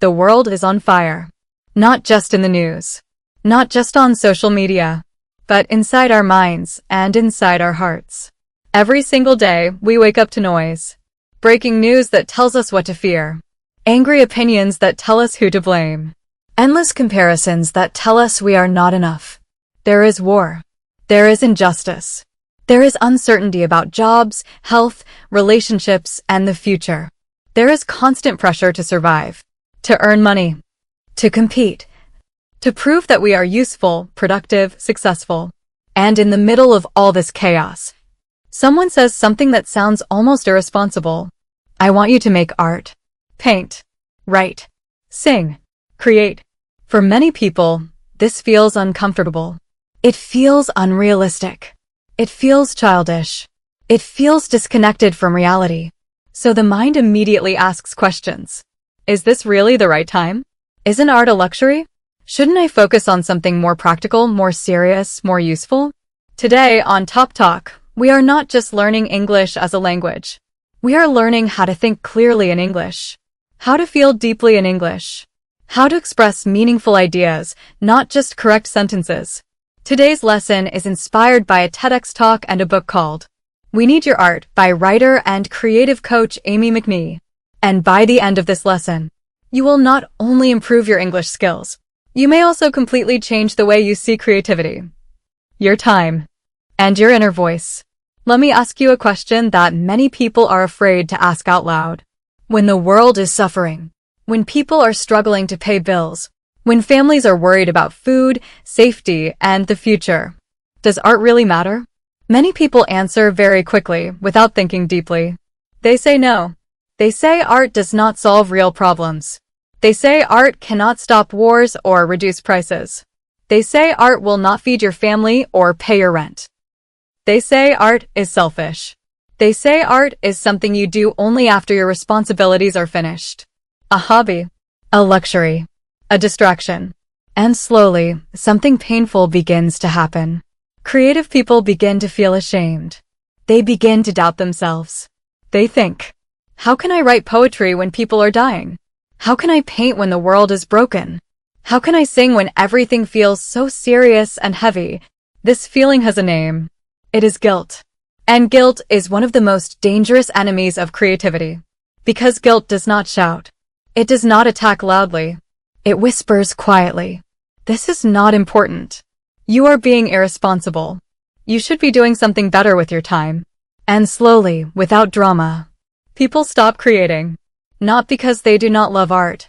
The world is on fire. Not just in the news. Not just on social media. But inside our minds and inside our hearts. Every single day, we wake up to noise. Breaking news that tells us what to fear. Angry opinions that tell us who to blame. Endless comparisons that tell us we are not enough. There is war. There is injustice. There is uncertainty about jobs, health, relationships, and the future. There is constant pressure to survive, to earn money, to compete, to prove that we are useful, productive, successful. And in the middle of all this chaos, someone says something that sounds almost irresponsible. I want you to make art, paint, write, sing, create. For many people, this feels uncomfortable. It feels unrealistic. It feels childish. It feels disconnected from reality. So the mind immediately asks questions. Is this really the right time? Isn't art a luxury? Shouldn't I focus on something more practical, more serious, more useful? Today on Top Talk, we are not just learning English as a language. We are learning how to think clearly in English, how to feel deeply in English, how to express meaningful ideas, not just correct sentences. Today's lesson is inspired by a TEDx talk and a book called We Need Your Art by writer and creative coach Amie McNee. And by the end of this lesson, you will not only improve your English skills, you may also completely change the way you see creativity, your time, and your inner voice. Let me ask you a question that many people are afraid to ask out loud. When the world is suffering, when people are struggling to pay bills, when families are worried about food, safety, and the future, does art really matter? Many people answer very quickly, without thinking deeply. They say no. They say art does not solve real problems. They say art cannot stop wars or reduce prices. They say art will not feed your family or pay your rent. They say art is selfish. They say art is something you do only after your responsibilities are finished. A hobby, a luxury, a distraction. And slowly, something painful begins to happen. Creative people begin to feel ashamed. They begin to doubt themselves. They think, how can I write poetry when people are dying? How can I paint when the world is broken? How can I sing when everything feels so serious and heavy? This feeling has a name. It is guilt. And guilt is one of the most dangerous enemies of creativity. Because guilt does not shout. It does not attack loudly. It whispers quietly. This is not important. You are being irresponsible. You should be doing something better with your time. And slowly, without drama, people stop creating. Not because they do not love art,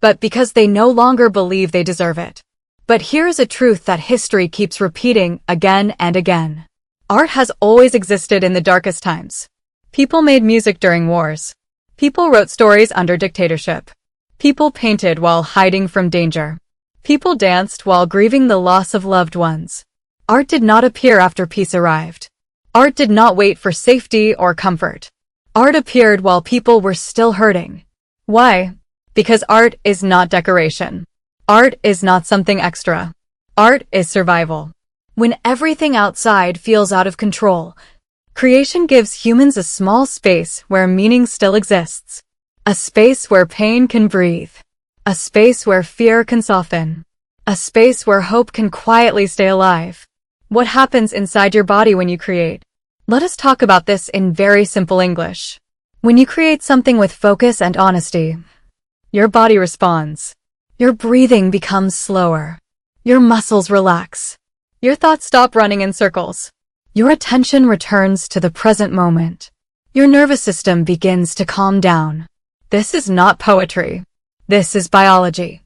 but because they no longer believe they deserve it. But here is a truth that history keeps repeating again and again. Art has always existed in the darkest times. People made music during wars. People wrote stories under dictatorship. People painted while hiding from danger. People danced while grieving the loss of loved ones. Art did not appear after peace arrived. Art did not wait for safety or comfort. Art appeared while people were still hurting. Why? Because art is not decoration. Art is not something extra. Art is survival. When everything outside feels out of control, creation gives humans a small space where meaning still exists. A space where pain can breathe. A space where fear can soften. A space where hope can quietly stay alive. What happens inside your body when you create? Let us talk about this in very simple English. When you create something with focus and honesty, your body responds. Your breathing becomes slower. Your muscles relax. Your thoughts stop running in circles. Your attention returns to the present moment. Your nervous system begins to calm down. This is not poetry. This is biology.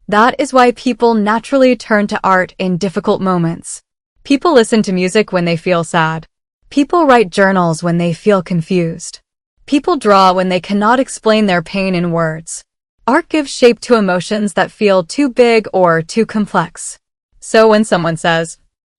That is why people naturally turn to art in difficult moments. People listen to music when they feel sad. People write journals when they feel confused. People draw when they cannot explain their pain in words. Art gives shape to emotions that feel too big or too complex. So when someone says,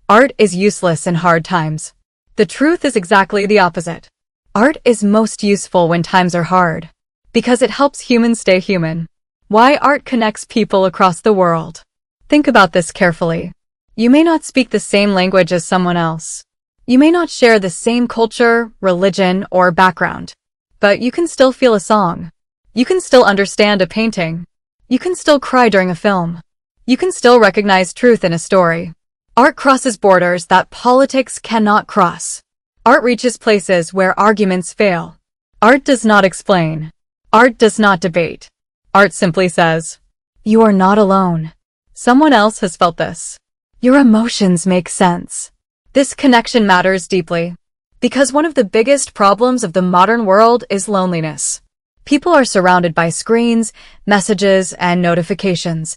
art is useless in hard times, the truth is exactly the opposite. Art is most useful when times are hard, because it helps humans stay human. Why art connects people across the world. Think about this carefully. You may not speak the same language as someone else. You may not share the same culture, religion, or background. But you can still feel a song. You can still understand a painting. You can still cry during a film. You can still recognize truth in a story. Art crosses borders that politics cannot cross. Art reaches places where arguments fail. Art does not explain. Art does not debate. Art simply says, "You are not alone. Someone else has felt this. Your emotions make sense." This connection matters deeply, because one of the biggest problems of the modern world is loneliness. People are surrounded by screens, messages, and notifications,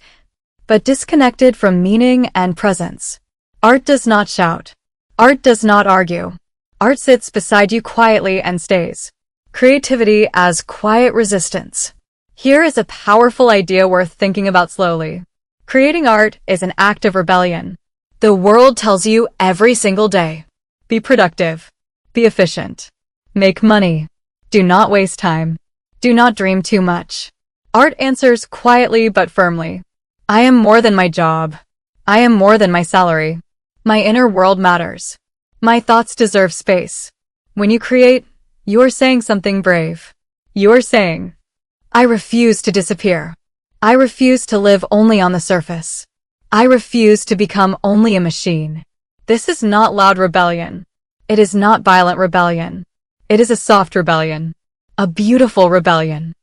but disconnected from meaning and presence. Art does not shout. Art does not argue. Art sits beside you quietly and stays. Creativity as quiet resistance. Here is a powerful idea worth thinking about slowly. Creating art is an act of rebellion. The world tells you every single day, be productive, be efficient, make money, do not waste time, do not dream too much. Art answers quietly but firmly. I am more than my job. I am more than my salary. My inner world matters. My thoughts deserve space. When you create, you are saying something brave. You are saying, I refuse to disappear. I refuse to live only on the surface. I refuse to become only a machine. This is not loud rebellion. It is not violent rebellion. It is a soft rebellion. A beautiful rebellion.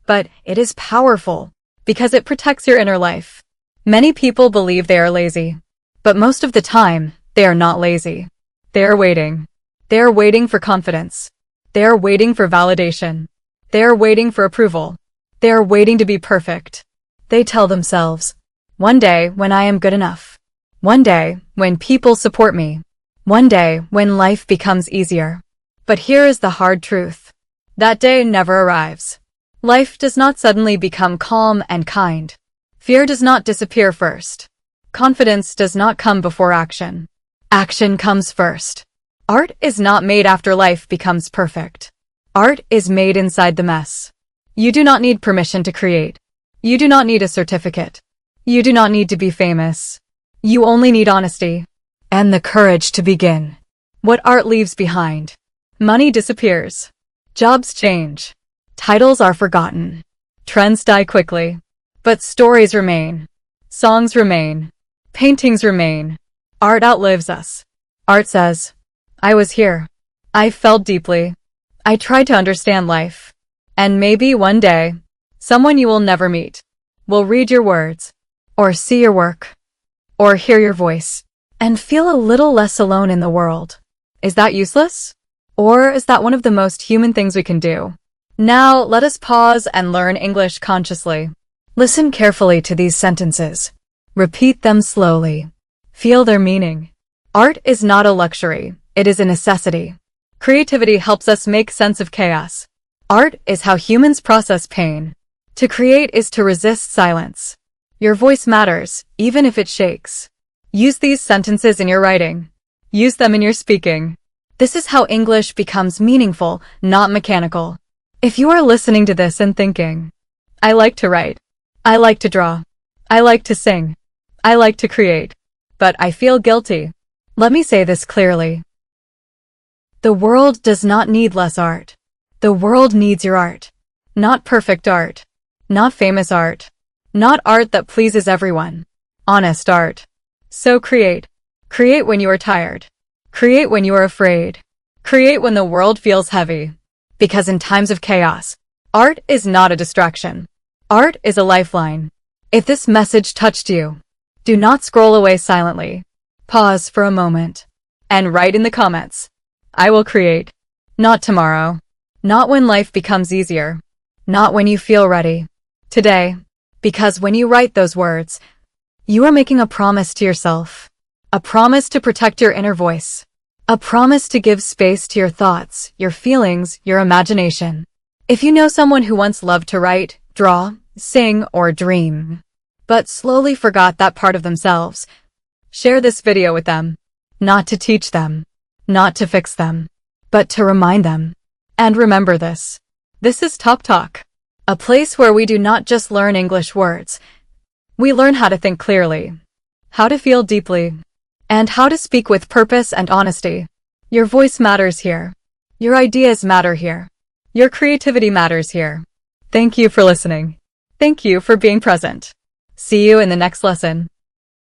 But it is powerful because it protects your inner life. Many people believe they are lazy, but most of the time, they are not lazy. They are waiting. They are waiting for confidence. They are waiting for validation. They are waiting for approval. They are waiting to be perfect. They tell themselves, one day when I am good enough. One day when people support me. One day when life becomes easier. But here is the hard truth. That day never arrives. Life does not suddenly become calm and kind. Fear does not disappear first. Confidence does not come before action. Action comes first. Art is not made after life becomes perfect. Art is made inside the mess. You do not need permission to create. You do not need a certificate. You do not need to be famous. You only need honesty and the courage to begin. What art leaves behind? Money disappears. Jobs change. Titles are forgotten. Trends die quickly. But stories remain. Songs remain. Paintings remain. Art outlives us. Art says, I was here. I felt deeply. I tried to understand life. And maybe one day, someone you will never meet will read your words, or see your work, or hear your voice, and feel a little less alone in the world. Is that useless? Or is that one of the most human things we can do? Now, let us pause and learn English consciously. Listen carefully to these sentences. Repeat them slowly. Feel their meaning. Art is not a luxury, it is a necessity. Creativity helps us make sense of chaos. Art is how humans process pain. To create is to resist silence. Your voice matters, even if it shakes. Use these sentences in your writing. Use them in your speaking. This is how English becomes meaningful, not mechanical. If you are listening to this and thinking, I like to write, I like to draw, I like to sing, I like to create, but I feel guilty. Let me say this clearly. The world does not need less art. The world needs your art. Not perfect art. Not famous art. Not art that pleases everyone. Honest art. So create. Create when you are tired. Create when you are afraid. Create when the world feels heavy. Because in times of chaos, art is not a distraction. Art is a lifeline. If this message touched you, do not scroll away silently. Pause for a moment and write in the comments, I will create. Not tomorrow. Not when life becomes easier. Not when you feel ready. Today. Because when you write those words, you are making a promise to yourself. A promise to protect your inner voice. A promise to give space to your thoughts, your feelings, your imagination. If you know someone who once loved to write, draw, sing, or dream, but slowly forgot that part of themselves, share this video with them. Not to teach them. Not to fix them. But to remind them. And remember this. This is Top Talk. A place where we do not just learn English words. We learn how to think clearly. How to feel deeply. And how to speak with purpose and honesty. Your voice matters here. Your ideas matter here. Your creativity matters here. Thank you for listening. Thank you for being present. See you in the next lesson.